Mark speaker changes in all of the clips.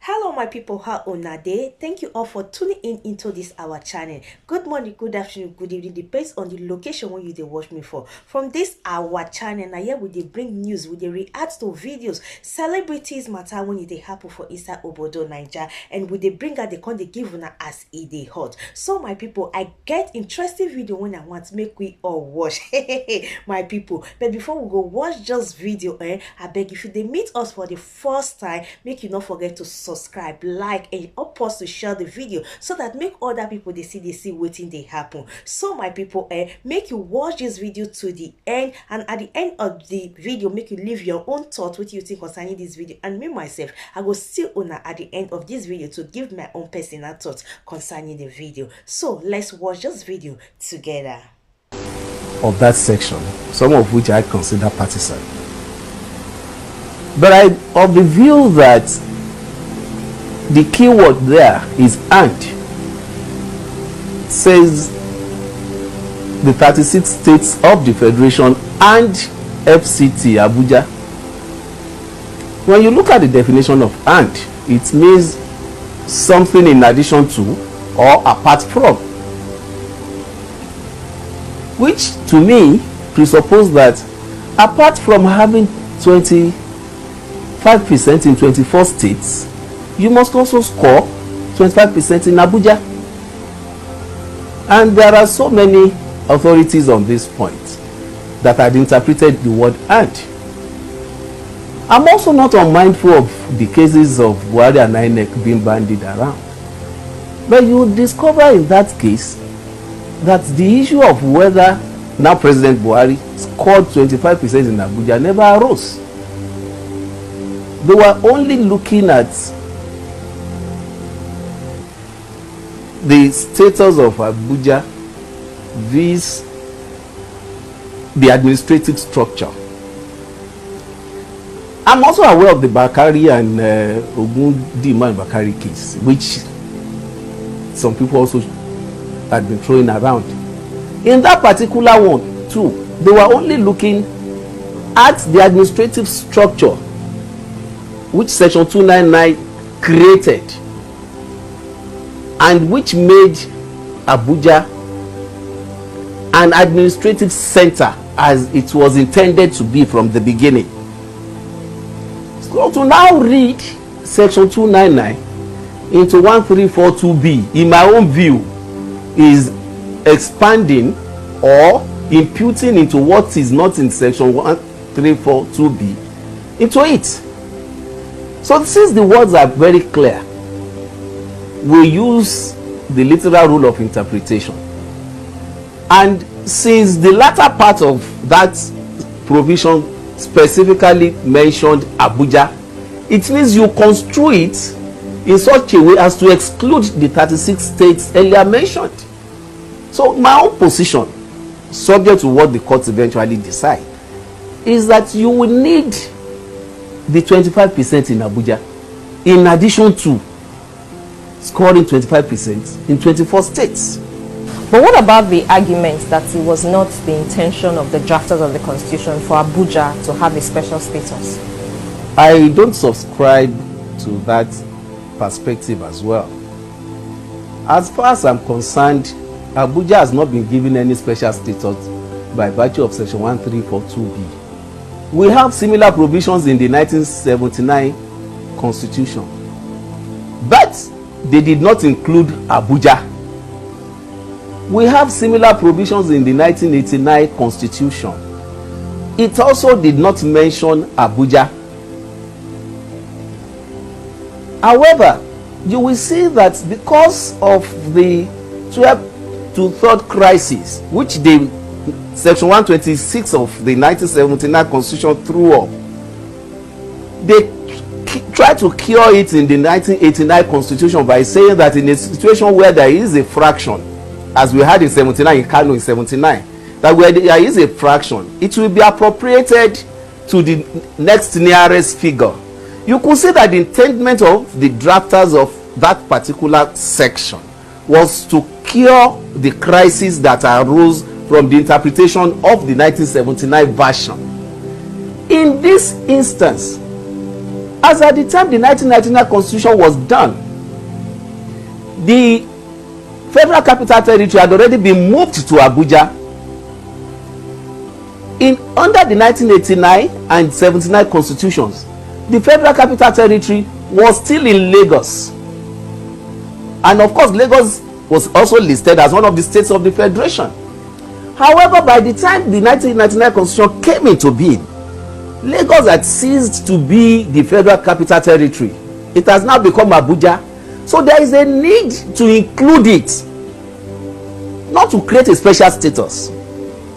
Speaker 1: Hello my people, how una day? Thank you all for tuning in into this our channel. Good morning, good afternoon, good evening, depends on the location where you dey watch me for. From this our channel, now here we dey bring news, we dey react to videos, celebrities matter when they happen for inside Obodo Naija, and we dey bring out the con dey give una as e dey hot. So my people, I get interesting video when I want make we all watch. My people, but before we go watch just video, I beg if you dey meet us for the first time, make you not forget to subscribe, like, and help us to share the video so that make other people they see waiting they happen. So my people, make you watch this video to the end, and at the end of the video make you leave your own thoughts, what you think concerning this video, and me myself I will see una at the end of this video to give my own personal thoughts concerning the video. So let's watch this video together.
Speaker 2: Of that section, some of which I consider partisan, but I of the view that the key word there is "and." It says the 36 states of the Federation and FCT Abuja. When you look at the definition of "and," it means something in addition to or apart from, which to me presupposes that apart from having 25% in 24 states, you must also score 25% in Abuja. And there are so many authorities on this point that had interpreted the word "and." I'm also not unmindful of the cases of Buhari and INEC being bandied around, but you will discover in that case that the issue of whether now President Buhari scored 25% in Abuja never arose. They were only looking at the status of Abuja vis the administrative structure. I'm also aware of the Bakari and Ogundima and Bakari case, which some people also had been throwing around. In that particular one too, they were only looking at the administrative structure which section 299 created and which made Abuja an administrative center as it was intended to be from the beginning. So to now read section 299 into 1342B, in my own view, is expanding or imputing into what is not in section 1342B into it. So since the words are very clear, we use the literal rule of interpretation, and since the latter part of that provision specifically mentioned Abuja, it means you construe it in such a way as to exclude the 36 states earlier mentioned. So my own position, subject to what the courts eventually decide, is that you will need the 25% in Abuja in addition to scoring 25% in 24 states.
Speaker 3: But what about the argument that it was not the intention of the drafters of the Constitution for Abuja to have a special status?
Speaker 2: I don't subscribe to that perspective as well. As far as I'm concerned, Abuja has not been given any special status by virtue of section 1342B. We have similar provisions in the 1979 Constitution, but they did not include Abuja. We have similar provisions in the 1989 Constitution. It also did not mention Abuja. However, you will see that because of the 12 to 3rd crisis, which the section 126 of the 1979 Constitution threw up, they tried to cure it in the 1989 Constitution by saying that in a situation where there is a fraction, as we had in 79 in Kano in 79, that where there is a fraction, it will be appropriated to the next nearest figure. You could see that the intent of the drafters of that particular section was to cure the crisis that arose from the interpretation of the 1979 version. In this instance, As at the time the 1999 constitution was done, the Federal Capital Territory had already been moved to Abuja. Under the 1989 and 79 constitutions, the Federal Capital Territory was still in Lagos. And of course, Lagos was also listed as one of the states of the Federation. However, by the time the 1999 constitution came into being, Lagos had ceased to be the Federal Capital Territory. It has now become Abuja. So there is a need to include it, not to create a special status.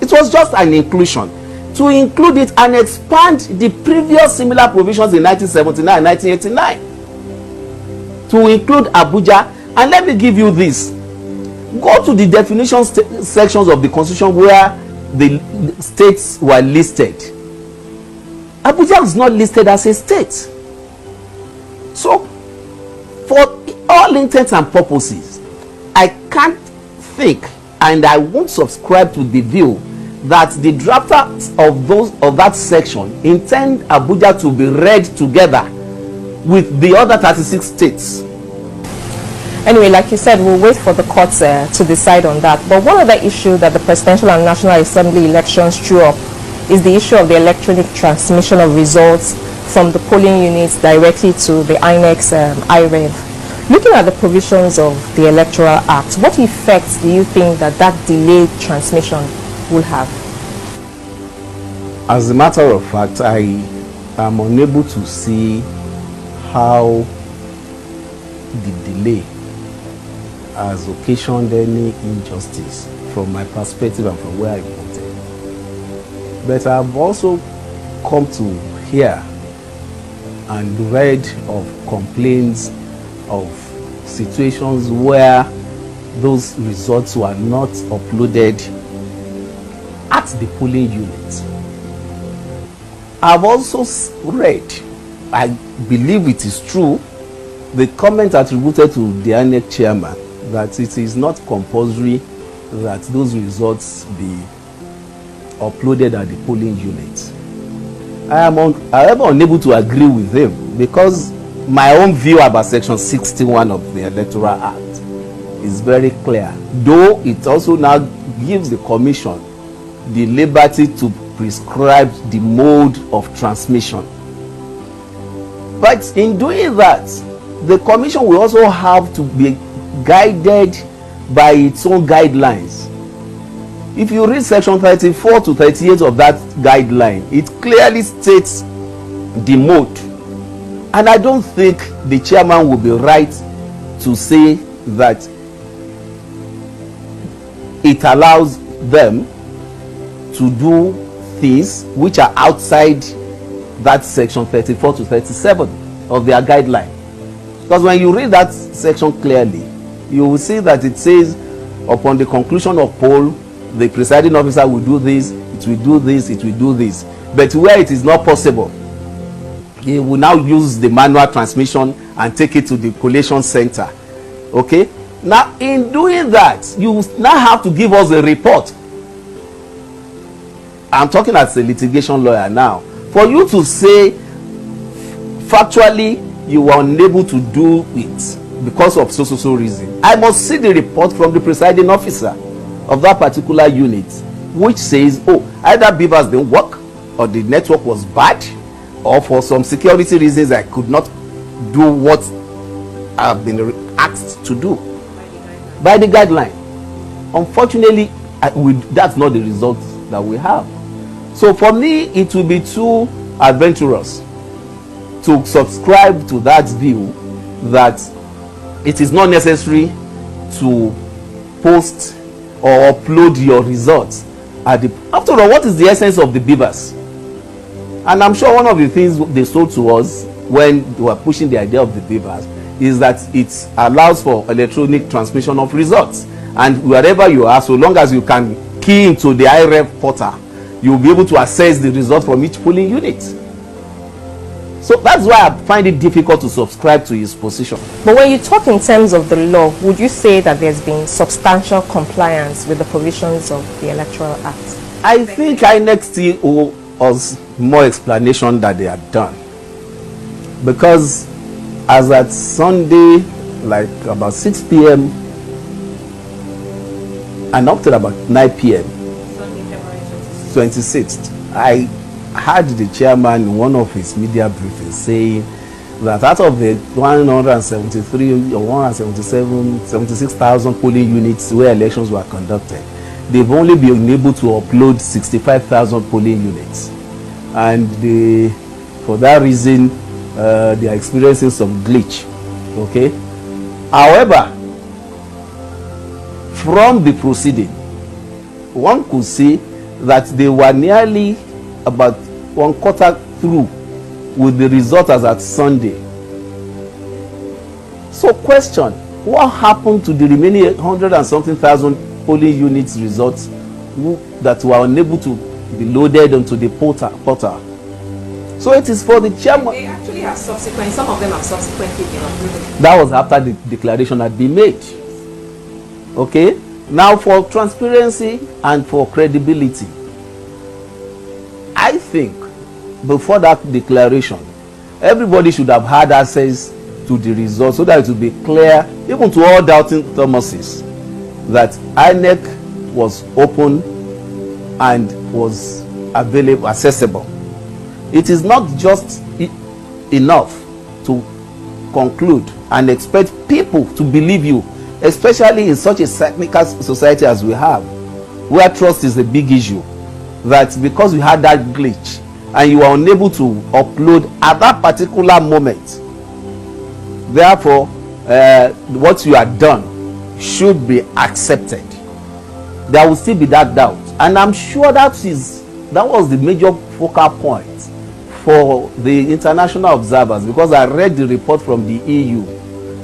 Speaker 2: It was just an inclusion, to include it and expand the previous similar provisions in 1979 and 1989 to include Abuja. And let me give you this. Go to the definition sections of the constitution where the states were listed. Abuja is not listed as a state. So for all intents and purposes, I can't think and I won't subscribe to the view that the drafters of that section intend Abuja to be read together with the other 36 states.
Speaker 3: Anyway, like you said, we'll wait for the courts to decide on that. But one other issue that the presidential and national assembly elections threw up is the issue of the electronic transmission of results from the polling units directly to the INEC's IREV. Looking at the provisions of the Electoral Act, what effects do you think that delayed transmission will have?
Speaker 2: As a matter of fact, I am unable to see how the delay has occasioned any injustice from my perspective and from where I voted. But I've also come to hear and read of complaints of situations where those results were not uploaded at the polling unit. I've also read, I believe it is true, the comment attributed to the INEC chairman that it is not compulsory that those results be uploaded at the polling unit. I am however unable to agree with him, because my own view about section 61 of the Electoral Act is very clear, though it also now gives the commission the liberty to prescribe the mode of transmission. But in doing that, the commission will also have to be guided by its own guidelines. If you read section 34 to 38 of that guideline, it clearly states the mode. And I don't think the chairman will be right to say that it allows them to do things which are outside that section 34 to 37 of their guideline. Because when you read that section clearly, you will see that it says, upon the conclusion of poll, the presiding officer will do this, it will do this, it will do this. But where it is not possible, he will now use the manual transmission and take it to the collation center. Okay? Now, in doing that, you now have to give us a report. I'm talking as a litigation lawyer now. For you to say factually you were unable to do it because of so reason, I must see the report from the presiding officer of that particular unit, which says, oh, either beavers didn't work, or the network was bad, or for some security reasons I could not do what I've been asked to do by the guideline. Unfortunately, that's not the result that we have. So for me, it will be too adventurous to subscribe to that view that it is not necessary to post or upload your results at the. After all, what is the essence of the beavers? And I'm sure one of the things they sold to us when they were pushing the idea of the beavers is that it allows for electronic transmission of results, and wherever you are, so long as you can key into the IREV portal, you'll be able to access the result from each polling unit. So that's why I find it difficult to subscribe to his position.
Speaker 3: But when you talk in terms of the law, would you say that there's been substantial compliance with the provisions of the Electoral Act?
Speaker 2: I think INEC still owe us more explanation that they have done. because as at Sunday, like about 6 p.m. and up till about 9 p.m. 26th, I heard the chairman in one of his media briefings saying that out of the 173 or 177, 76,000 polling units where elections were conducted, they've only been able to upload 65,000 polling units, and for that reason they are experiencing some glitch. Okay, however, from the proceeding, one could see that they were nearly about 1/4 through with the result as at Sunday. So question, what happened to the remaining 100 and something thousand polling units results that were unable to be loaded onto the portal? So it is for the chairman.
Speaker 3: They actually have subsequent, some of them have subsequently been approved.
Speaker 2: That was after the declaration had been made. Okay, now for transparency and for credibility, I think before that declaration, everybody should have had access to the results so that it will be clear, even to all doubting Thomases, that INEC was open and was available, accessible. It is not just enough to conclude and expect people to believe you, especially in such a technical society as we have, where trust is a big issue, that because you had that glitch and you are unable to upload at that particular moment, therefore what you had done should be accepted. There will still be that doubt, and I'm sure that was the major focal point for the international observers, because I read the report from the EU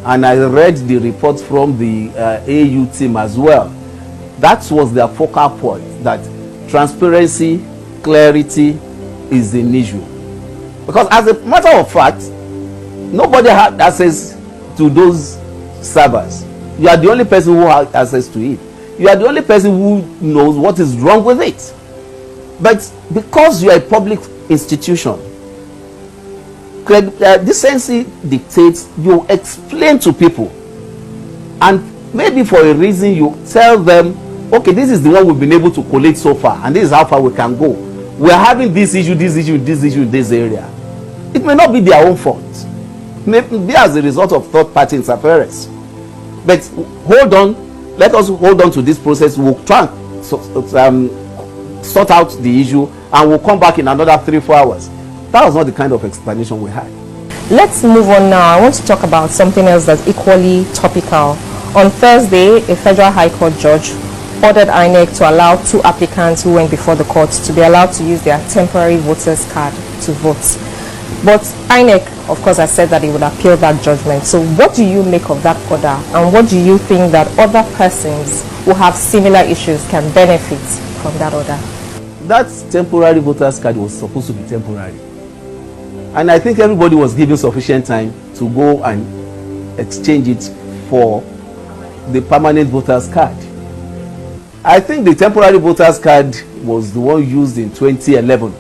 Speaker 2: and I read the report from the AU team as well. That was their focal point, that transparency, clarity is an issue. Because as a matter of fact, nobody had access to those servers. You are the only person who has access to it. You are the only person who knows what is wrong with it. But because you are a public institution, decency dictates you explain to people, and maybe for a reason you tell them, okay, this is the one we've been able to collate so far, and this is how far we can go. We are having this issue in this area. It may not be their own fault. It may be as a result of third-party interference. But hold on, let us hold on to this process. We'll try and sort out the issue, and we'll come back in another 3-4 hours. That was not the kind of explanation we had.
Speaker 3: Let's move on now. I want to talk about something else that's equally topical. On Thursday, a federal high court judge ordered INEC to allow 2 applicants who went before the courts to be allowed to use their temporary voters card to vote. But INEC, of course, has said that it would appeal that judgment. So what do you make of that order, and what do you think that other persons who have similar issues can benefit from that order?
Speaker 2: That temporary voters card was supposed to be temporary, and I think everybody was given sufficient time to go and exchange it for the permanent voters card. I think the temporary voters card was the one used in 2011.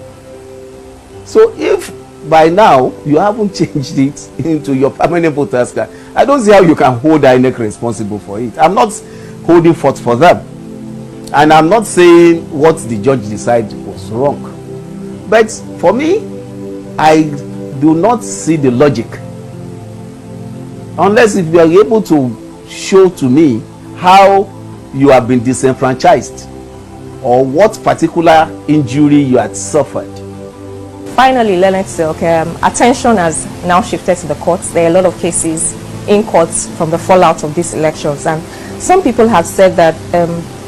Speaker 2: So if by now you haven't changed it into your permanent voters card, I don't see how you can hold INEC responsible for it. I'm not holding forth for them, and I'm not saying what the judge decided was wrong. But for me, I do not see the logic, unless if you are able to show to me how you have been disenfranchised or what particular injury you had suffered.
Speaker 3: Finally, Leonard Silk, attention has now shifted to the courts. There are a lot of cases in courts from the fallout of these elections, and some people have said that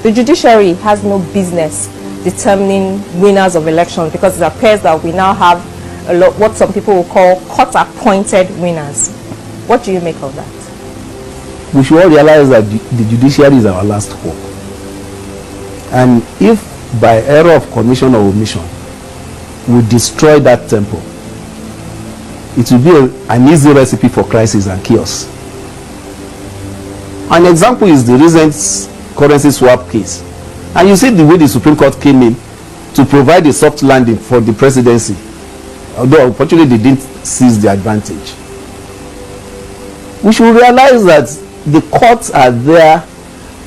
Speaker 3: the judiciary has no business determining winners of elections, because it appears that we now have a lot, what some people will call court-appointed winners. What do you make of that?
Speaker 2: We should all realize that the judiciary is our last hope, and if by error of commission or omission we destroy that temple, it will be an easy recipe for crisis and chaos. An example is the recent currency swap case, and you see the way the Supreme Court came in to provide a soft landing for the presidency although unfortunately they didn't seize the advantage. We should realize that the courts are there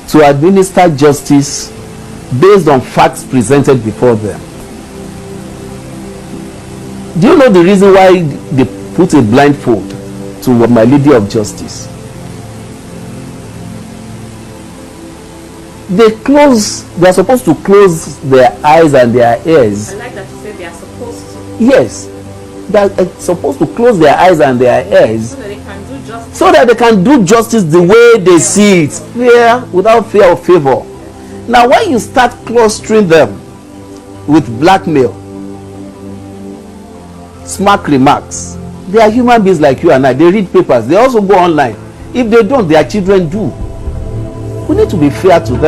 Speaker 2: to administer justice based on facts presented before them. Do you know the reason why they put a blindfold to my Lady of Justice? They are supposed to close their eyes and their ears.
Speaker 3: I like that you said they are supposed to.
Speaker 2: Yes, they are supposed to close their eyes and their ears
Speaker 3: So that they can do justice.
Speaker 2: so that they can do justice the way they see it, without fear or favor. Now, when you start clustering them with blackmail, smack remarks, they are human beings like you and I. They read papers. They also go online. If they don't, their children do. We need to be fair to them.